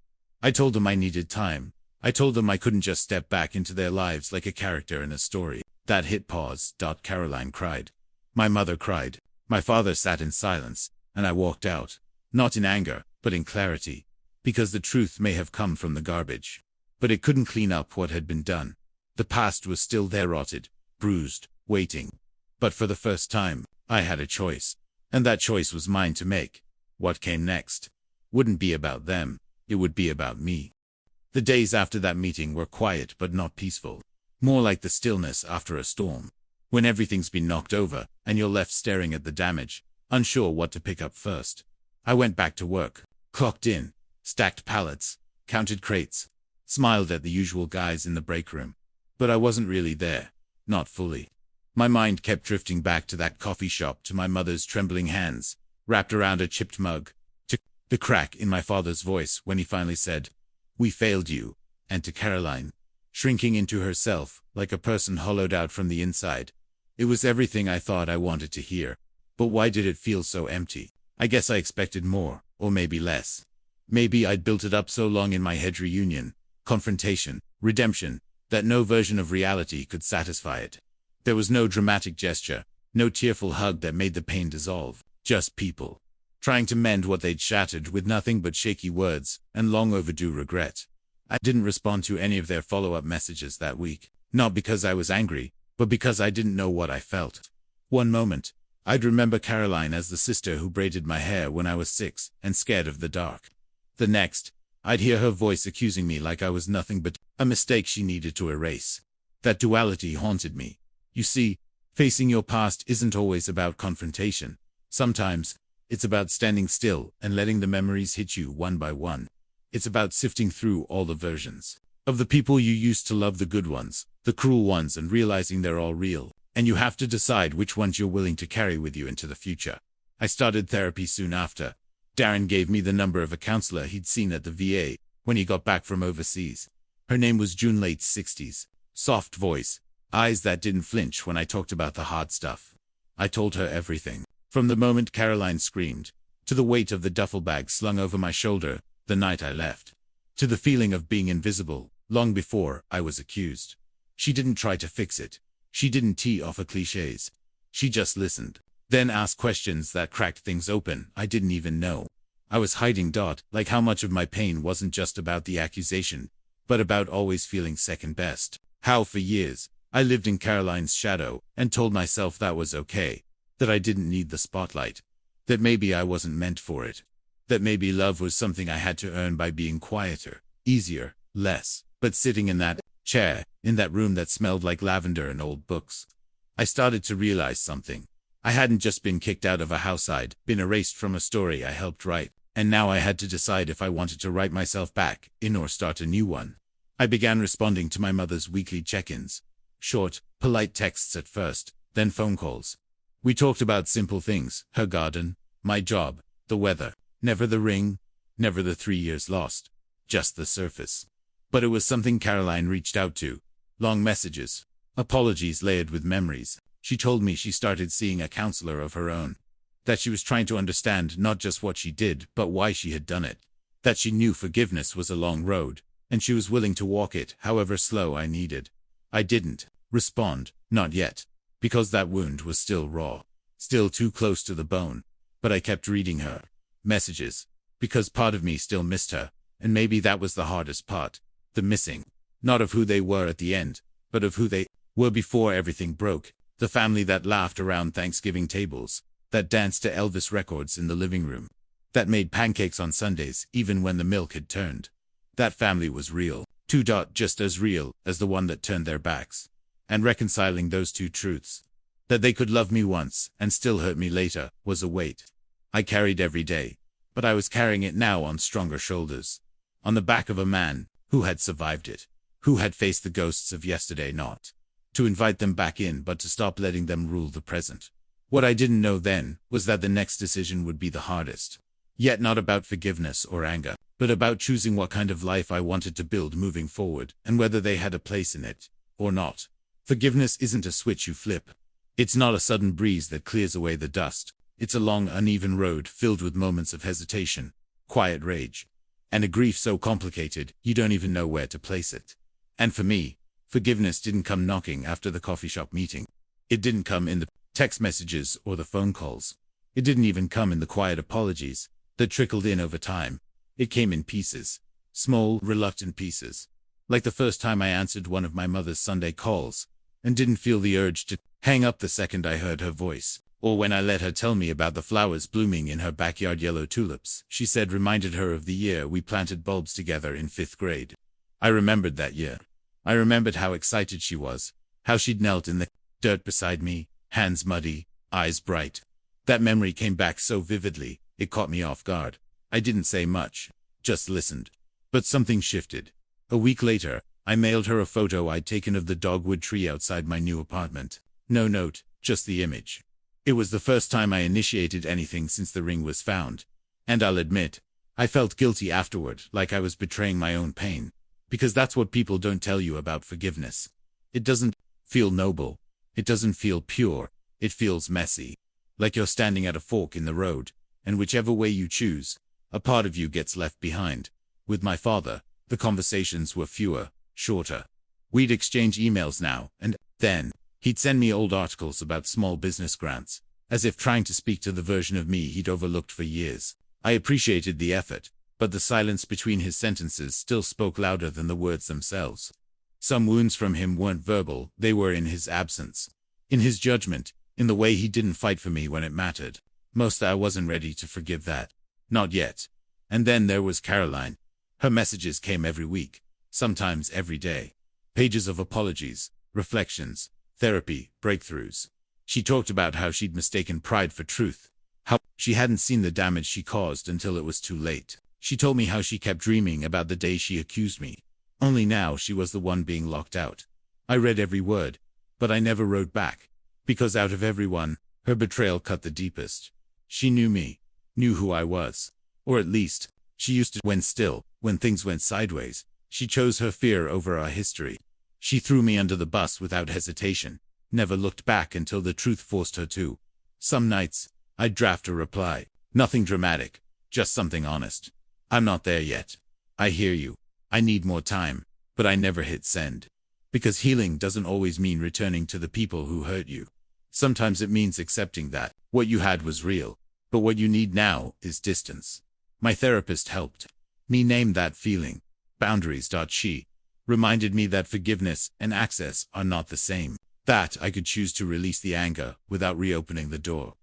I told them I needed time. I told them I couldn't just step back into their lives like a character in a story. That hit pause. Caroline cried. My mother cried. My father sat in silence, and I walked out. Not in anger, but in clarity. Because the truth may have come from the garbage. But it couldn't clean up what had been done. The past was still there, rotted, bruised, waiting. But for the first time, I had a choice. And that choice was mine to make. What came next wouldn't be about them. It would be about me. The days after that meeting were quiet but not peaceful. More like the stillness after a storm. When everything's been knocked over, and you're left staring at the damage, unsure what to pick up first. I went back to work, clocked in, stacked pallets, counted crates, smiled at the usual guys in the break room. But I wasn't really there. Not fully. My mind kept drifting back to that coffee shop, to my mother's trembling hands, wrapped around a chipped mug, to the crack in my father's voice when he finally said, "We failed you," and to Caroline, shrinking into herself, like a person hollowed out from the inside. It was everything I thought I wanted to hear. But why did it feel so empty? I guess I expected more, or maybe less. Maybe I'd built it up so long in my head: reunion, confrontation, redemption, that no version of reality could satisfy it. There was no dramatic gesture, no tearful hug that made the pain dissolve. Just people, trying to mend what they'd shattered with nothing but shaky words and long overdue regret. I didn't respond to any of their follow-up messages that week. Not because I was angry, but because I didn't know what I felt. One moment, I'd remember Caroline as the sister who braided my hair when I was 6 and scared of the dark. The next, I'd hear her voice accusing me like I was nothing but a mistake she needed to erase. That duality haunted me. You see, facing your past isn't always about confrontation. Sometimes, it's about standing still and letting the memories hit you one by one. It's about sifting through all the versions of the people you used to love, the good ones, the cruel ones, and realizing they're all real. And you have to decide which ones you're willing to carry with you into the future. I started therapy soon after. Darren gave me the number of a counselor he'd seen at the VA when he got back from overseas. Her name was June, late 60s. Soft voice, eyes that didn't flinch when I talked about the hard stuff. I told her everything. From the moment Caroline screamed, to the weight of the duffel bag slung over my shoulder the night I left, to the feeling of being invisible long before I was accused. She didn't try to fix it. She didn't tee off her cliches. She just listened, then asked questions that cracked things open I didn't even know I was hiding. Like how much of my pain wasn't just about the accusation, but about always feeling second best. How for years, I lived in Caroline's shadow and told myself that was okay, that I didn't need the spotlight, that maybe I wasn't meant for it, that maybe love was something I had to earn by being quieter, easier, less. But sitting in that chair, in that room that smelled like lavender and old books, I started to realize something. I hadn't just been kicked out of a house, I'd been erased from a story I helped write, and now I had to decide if I wanted to write myself back in or start a new one. I began responding to my mother's weekly check-ins. Short, polite texts at first, then phone calls. We talked about simple things: her garden, my job, the weather. Never the ring, never the 3 years lost. Just the surface. But it was something Caroline reached out to. Long messages, apologies layered with memories. She told me she started seeing a counselor of her own. That she was trying to understand not just what she did, but why she had done it. That she knew forgiveness was a long road, and she was willing to walk it however slow I needed. I didn't respond, not yet, because that wound was still raw, still too close to the bone. But I kept reading her messages, because part of me still missed her, and maybe that was the hardest part, the missing. Not of who they were at the end, but of who they were before everything broke. The family that laughed around Thanksgiving tables, that danced to Elvis records in the living room, that made pancakes on Sundays even when the milk had turned. That family was real, just as real as the one that turned their backs. And reconciling those two truths, that they could love me once and still hurt me later, was a weight I carried every day. But I was carrying it now on stronger shoulders, on the back of a man who had survived it, who had faced the ghosts of yesterday, not to invite them back in, but to stop letting them rule the present. What I didn't know then was that the next decision would be the hardest. Yet not about forgiveness or anger, but about choosing what kind of life I wanted to build moving forward, and whether they had a place in it or not. Forgiveness isn't a switch you flip. It's not a sudden breeze that clears away the dust. It's a long, uneven road filled with moments of hesitation, quiet rage, and a grief so complicated you don't even know where to place it. And for me, forgiveness didn't come knocking after the coffee shop meeting. It didn't come in the text messages or the phone calls. It didn't even come in the quiet apologies that trickled in over time. It came in pieces, small, reluctant pieces. Like the first time I answered one of my mother's Sunday calls and didn't feel the urge to hang up the second I heard her voice. Or when I let her tell me about the flowers blooming in her backyard, yellow tulips, she said, reminded her of the year we planted bulbs together in 5th grade. I remembered that year. I remembered how excited she was, how she'd knelt in the dirt beside me, hands muddy, eyes bright. That memory came back so vividly, it caught me off guard. I didn't say much, just listened. But something shifted. A week later, I mailed her a photo I'd taken of the dogwood tree outside my new apartment. No note, just the image. It was the first time I initiated anything since the ring was found. And I'll admit, I felt guilty afterward, like I was betraying my own pain. Because that's what people don't tell you about forgiveness. It doesn't feel noble. It doesn't feel pure. It feels messy. Like you're standing at a fork in the road, and whichever way you choose, a part of you gets left behind. With my father, the conversations were fewer, shorter. We'd exchange emails now and then. He'd send me old articles about small business grants, as if trying to speak to the version of me he'd overlooked for years. I appreciated the effort, but the silence between his sentences still spoke louder than the words themselves. Some wounds from him weren't verbal, they were in his absence, in his judgment, in the way he didn't fight for me when it mattered. Most I wasn't ready to forgive that. Not yet. And then there was Caroline. Her messages came every week, sometimes every day. Pages of apologies, reflections, therapy, breakthroughs. She talked about how she'd mistaken pride for truth, how she hadn't seen the damage she caused until it was too late. She told me how she kept dreaming about the day she accused me. Only now she was the one being locked out. I read every word, but I never wrote back, because out of everyone, her betrayal cut the deepest. She knew me, knew who I was. Or at least, she used to. When things went sideways, she chose her fear over our history. She threw me under the bus without hesitation, never looked back until the truth forced her to. Some nights, I'd draft a reply. Nothing dramatic, just something honest. I'm not there yet. I hear you. I need more time. But I never hit send. Because healing doesn't always mean returning to the people who hurt you. Sometimes it means accepting that what you had was real, but what you need now is distance. My therapist helped me name that feeling. Boundaries. She reminded me that forgiveness and access are not the same. That I could choose to release the anger without reopening the door.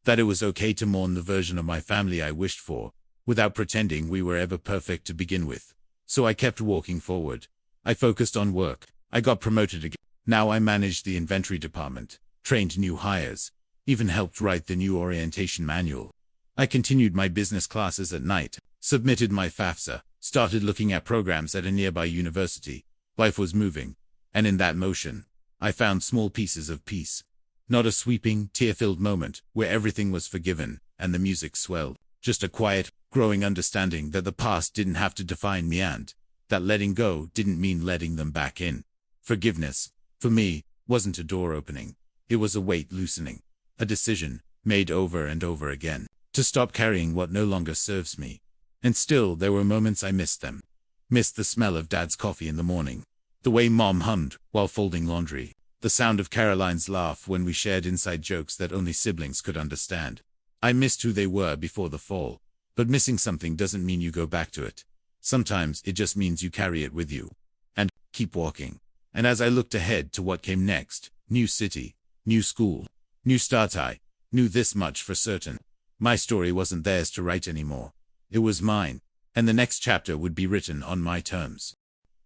That it was okay to mourn the version of my family I wished for, without pretending we were ever perfect to begin with. So I kept walking forward. I focused on work. I got promoted again. Now I managed the inventory department, trained new hires, even helped write the new orientation manual. I continued my business classes at night, submitted my FAFSA, started looking at programs at a nearby university. Life was moving, and in that motion, I found small pieces of peace. Not a sweeping, tear-filled moment where everything was forgiven and the music swelled. Just a quiet, growing understanding that the past didn't have to define me and that letting go didn't mean letting them back in. Forgiveness, for me, wasn't a door opening. It was a weight loosening. A decision, made over and over again, to stop carrying what no longer serves me, And still, there were moments I missed them. Missed the smell of Dad's coffee in the morning, the way Mom hummed while folding laundry, the sound of Caroline's laugh when we shared inside jokes that only siblings could understand. I missed who they were before the fall, but missing something doesn't mean you go back to it. Sometimes it just means you carry it with you and keep walking. And as I looked ahead to what came next, new city, new school, new start, I knew this much for certain. My story wasn't theirs to write anymore. It was mine, and the next chapter would be written on my terms.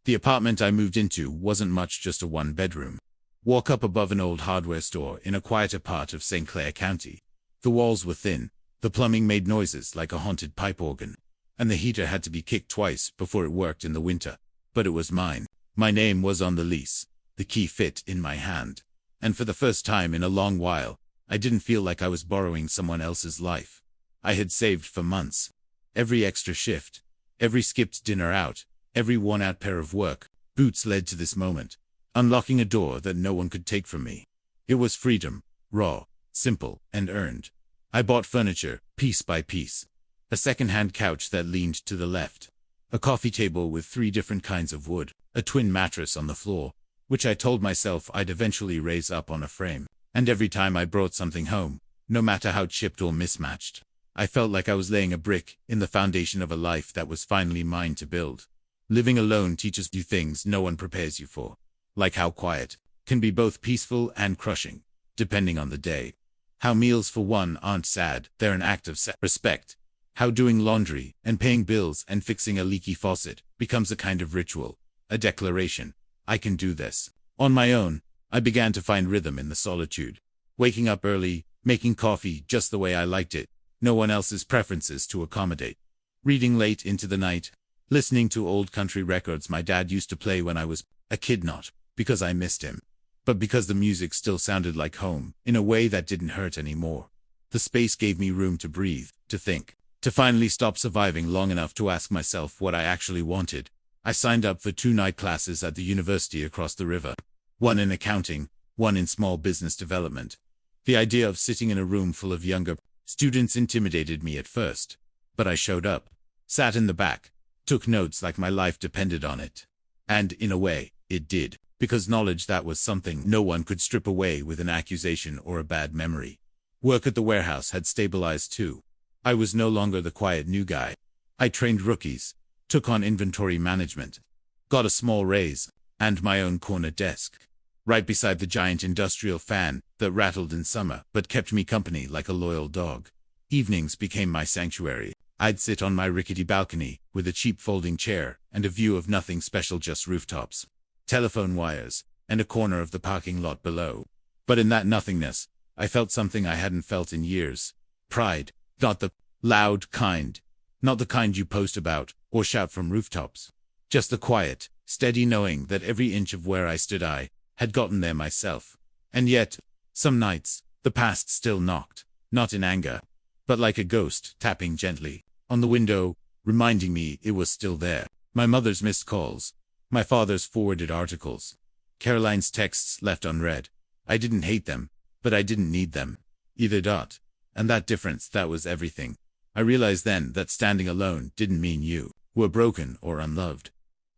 The apartment I moved into wasn't much, just a one-bedroom. Walk up above an old hardware store in a quieter part of St. Clair County. The walls were thin, the plumbing made noises like a haunted pipe organ, and the heater had to be kicked twice before it worked in the winter. But it was mine. My name was on the lease. The key fit in my hand. And for the first time in a long while, I didn't feel like I was borrowing someone else's life. I had saved for months. Every extra shift, every skipped dinner out, every worn-out pair of work boots led to this moment, unlocking a door that no one could take from me. It was freedom, raw, simple, and earned. I bought furniture, piece by piece. A second-hand couch that leaned to the left. A coffee table with 3 different kinds of wood. A twin mattress on the floor, which I told myself I'd eventually raise up on a frame. And every time I brought something home, no matter how chipped or mismatched, I felt like I was laying a brick in the foundation of a life that was finally mine to build. Living alone teaches you things no one prepares you for. Like how quiet can be both peaceful and crushing, depending on the day. How meals for one aren't sad, they're an act of respect. How doing laundry and paying bills and fixing a leaky faucet becomes a kind of ritual, a declaration. I can do this. On my own, I began to find rhythm in the solitude. Waking up early, making coffee just the way I liked it, no one else's preferences to accommodate. Reading late into the night, listening to old country records my dad used to play when I was a kid, not because I missed him, but because the music still sounded like home, in a way that didn't hurt anymore. The space gave me room to breathe, to think, to finally stop surviving long enough to ask myself what I actually wanted. I signed up for 2 night classes at the university across the river. One in accounting, one in small business development. The idea of sitting in a room full of younger students intimidated me at first, but I showed up, sat in the back, took notes like my life depended on it. And in a way, it did, because knowledge that was something no one could strip away with an accusation or a bad memory. Work at the warehouse had stabilized too. I was no longer the quiet new guy. I trained rookies, took on inventory management, got a small raise, and my own corner desk, right beside the giant industrial fan that rattled in summer but kept me company like a loyal dog. Evenings became my sanctuary. I'd sit on my rickety balcony with a cheap folding chair and a view of nothing special, just rooftops, telephone wires, and a corner of the parking lot below. But in that nothingness, I felt something I hadn't felt in years. Pride. Not the loud kind. Not the kind you post about or shout from rooftops. Just the quiet, steady knowing that every inch of where I stood I had gotten there myself. And yet, some nights, the past still knocked, not in anger, but like a ghost tapping gently on the window, reminding me it was still there. My mother's missed calls, my father's forwarded articles, Caroline's texts left unread. I didn't hate them, but I didn't need them either. And that difference, that was everything. I realized then that standing alone didn't mean you were broken or unloved.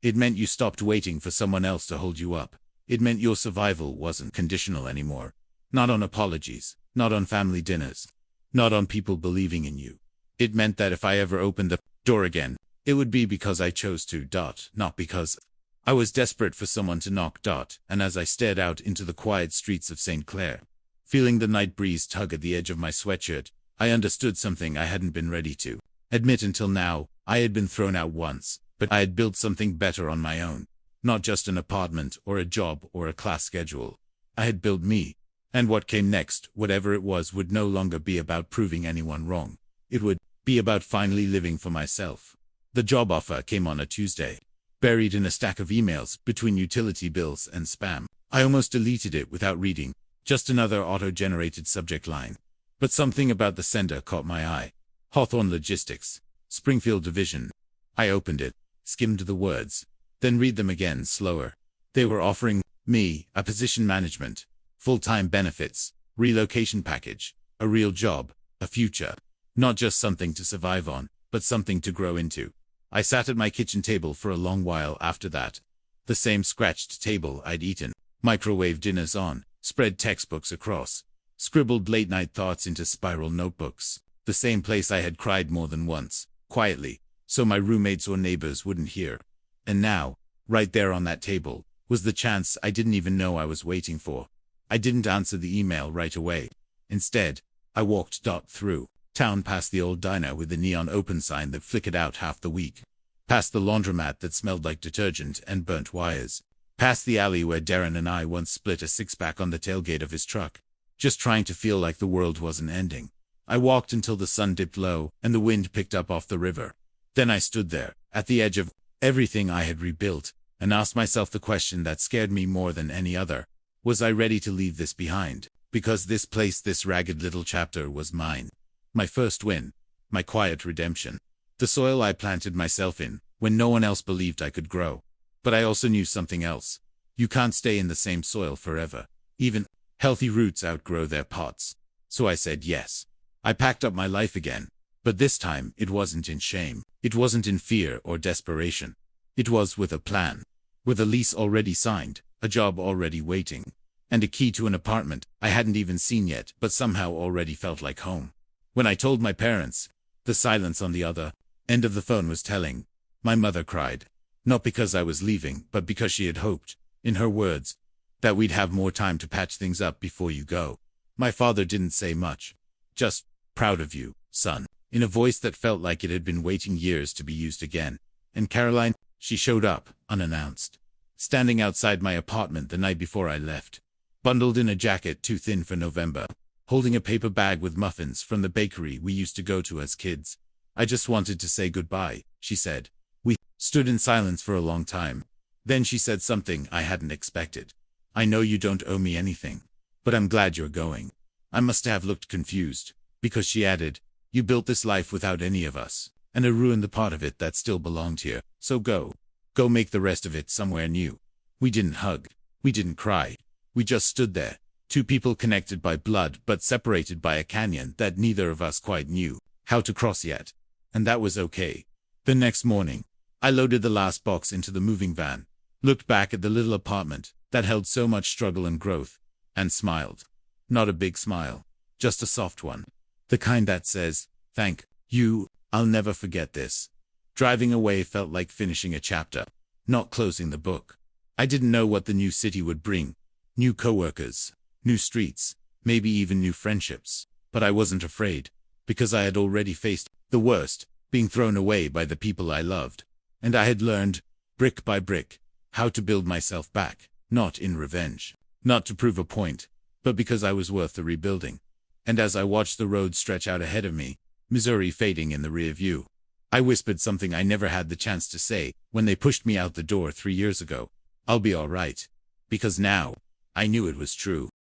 It meant you stopped waiting for someone else to hold you up. It meant your survival wasn't conditional anymore. Not on apologies, not on family dinners, not on people believing in you. It meant that if I ever opened the door again, it would be because I chose to, not because I was desperate for someone to knock. And as I stared out into the quiet streets of St. Clair, feeling the night breeze tug at the edge of my sweatshirt, I understood something I hadn't been ready to admit until now. I had been thrown out once, but I had built something better on my own. Not just an apartment or a job or a class schedule. I had built me. And what came next, whatever it was, would no longer be about proving anyone wrong. It would be about finally living for myself. The job offer came on a Tuesday, buried in a stack of emails between utility bills and spam. I almost deleted it without reading, just another auto-generated subject line. But something about the sender caught my eye. Hawthorne Logistics, Springfield Division. I opened it, skimmed the words, then read them again slower. They were offering me a position management, full-time benefits, relocation package, a real job, a future. Not just something to survive on, but something to grow into. I sat at my kitchen table for a long while after that. The same scratched table I'd eaten microwave dinners on, spread textbooks across, scribbled late-night thoughts into spiral notebooks. The same place I had cried more than once, quietly, so my roommates or neighbors wouldn't hear. And now, right there on that table, was the chance I didn't even know I was waiting for. I didn't answer the email right away. Instead, I walked through town past the old diner with the neon open sign that flickered out half the week, past the laundromat that smelled like detergent and burnt wires, past the alley where Darren and I once split a six-pack on the tailgate of his truck, just trying to feel like the world wasn't ending. I walked until the sun dipped low and the wind picked up off the river. Then I stood there, at the edge of everything I had rebuilt, and asked myself the question that scared me more than any other. Was I ready to leave this behind? Because this place, this ragged little chapter, was mine. My first win. My quiet redemption. The soil I planted myself in, when no one else believed I could grow. But I also knew something else. You can't stay in the same soil forever. Even healthy roots outgrow their pots. So I said yes. I packed up my life again. But this time, it wasn't in shame. It wasn't in fear or desperation. It was with a plan. With a lease already signed, a job already waiting, and a key to an apartment I hadn't even seen yet, but somehow already felt like home. When I told my parents, the silence on the other end of the phone was telling. My mother cried. Not because I was leaving, but because she had hoped, in her words, that we'd have more time to patch things up before you go. My father didn't say much. Just, proud of you, son, in a voice that felt like it had been waiting years to be used again. And Caroline, she showed up, unannounced, standing outside my apartment the night before I left, bundled in a jacket too thin for November, holding a paper bag with muffins from the bakery we used to go to as kids. I just wanted to say goodbye, she said. We stood in silence for a long time. Then she said something I hadn't expected. I know you don't owe me anything, but I'm glad you're going. I must have looked confused, because she added, you built this life without any of us, and I ruined the part of it that still belonged here, so go. Go make the rest of it somewhere new. We didn't hug. We didn't cry. We just stood there, two people connected by blood but separated by a canyon that neither of us quite knew how to cross yet. And that was okay. The next morning, I loaded the last box into the moving van, looked back at the little apartment that held so much struggle and growth, and smiled. Not a big smile, just a soft one. The kind that says, thank you, I'll never forget this. Driving away felt like finishing a chapter, not closing the book. I didn't know what the new city would bring. New coworkers, new streets, maybe even new friendships. But I wasn't afraid, because I had already faced the worst, being thrown away by the people I loved. And I had learned, brick by brick, how to build myself back, not in revenge, not to prove a point, but because I was worth the rebuilding. And as I watched the road stretch out ahead of me, Missouri fading in the rear view, I whispered something I never had the chance to say when they pushed me out the door 3 years ago. I'll be all right. Because now, I knew it was true.